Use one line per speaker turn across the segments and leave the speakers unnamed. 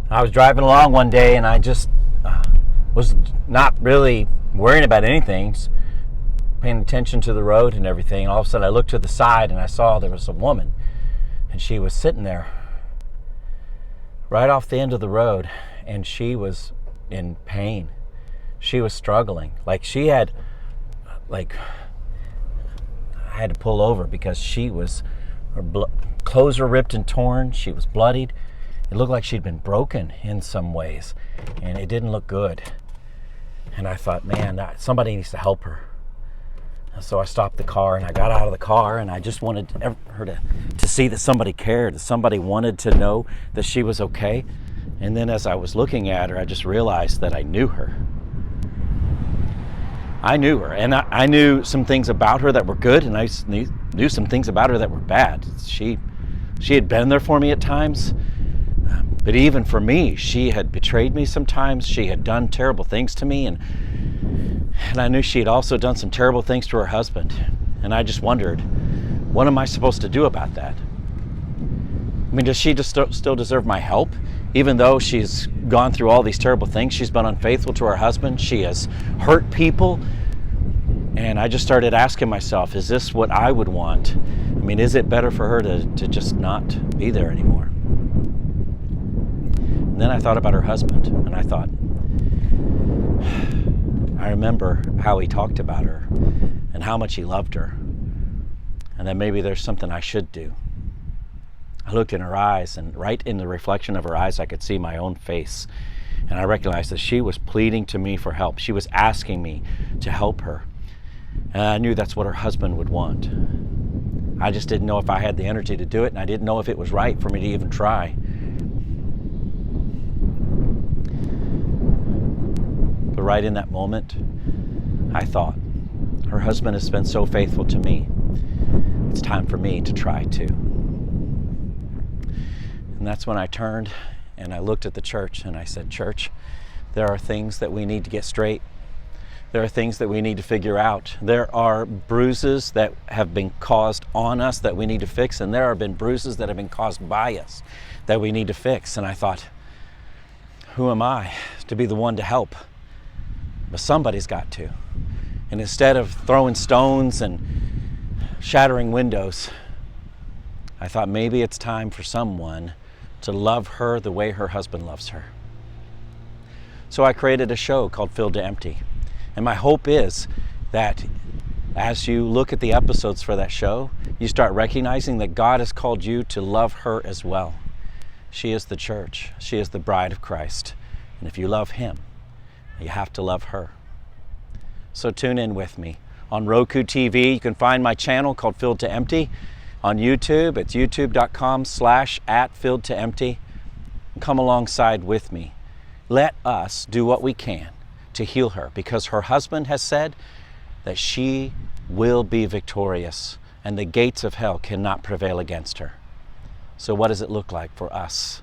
I was driving along one day and I just was not really worrying about anything, just paying attention to the road and everything. And all of a sudden I looked to the side and I saw there was a woman, and she was sitting there right off the end of the road, and she was in pain. She was struggling. I had to pull over because her clothes were ripped and torn. She was bloodied. It looked like she'd been broken in some ways, and it didn't look good. And I thought, man, somebody needs to help her. So I stopped the car and I got out of the car, and I just wanted her to see that somebody cared, that somebody wanted to know that she was okay. And then as I was looking at her, I just realized that I knew her. I knew her, and I knew some things about her that were good, and I knew some things about her that were bad. She had been there for me at times, but even for me, she had betrayed me sometimes. She had done terrible things to me, and I knew she had also done some terrible things to her husband. And I just wondered, what am I supposed to do about that? I mean, does she just still deserve my help? Even though she's gone through all these terrible things, she's been unfaithful to her husband, she has hurt people. And I just started asking myself, is this what I would want? I mean, is it better for her to just not be there anymore? And then I thought about her husband, and I thought, I remember how he talked about her and how much he loved her, and that maybe there's something I should do. I looked in her eyes, and right in the reflection of her eyes, I could see my own face. And I recognized that she was pleading to me for help. She was asking me to help her. And I knew that's what her husband would want. I just didn't know if I had the energy to do it, and I didn't know if it was right for me to even try. But right in that moment, I thought, her husband has been so faithful to me. It's time for me to try too. And that's when I turned and I looked at the church and I said, church, there are things that we need to get straight. There are things that we need to figure out. There are bruises that have been caused on us that we need to fix, and there have been bruises that have been caused by us that we need to fix. And I thought, who am I to be the one to help? But somebody's got to. And instead of throwing stones and shattering windows, I thought maybe it's time for someone to love her the way her husband loves her. So I created a show called Filled to Empty. And my hope is that as you look at the episodes for that show, you start recognizing that God has called you to love her as well. She is the church. She is the bride of Christ. And if you love him, you have to love her. So tune in with me. On Roku TV, you can find my channel called Filled to Empty. On YouTube, it's youtube.com/@FilledToEmpty. Come alongside with me. Let us do what we can to heal her, because her husband has said that she will be victorious and the gates of hell cannot prevail against her. So what does it look like for us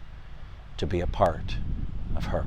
to be a part of her?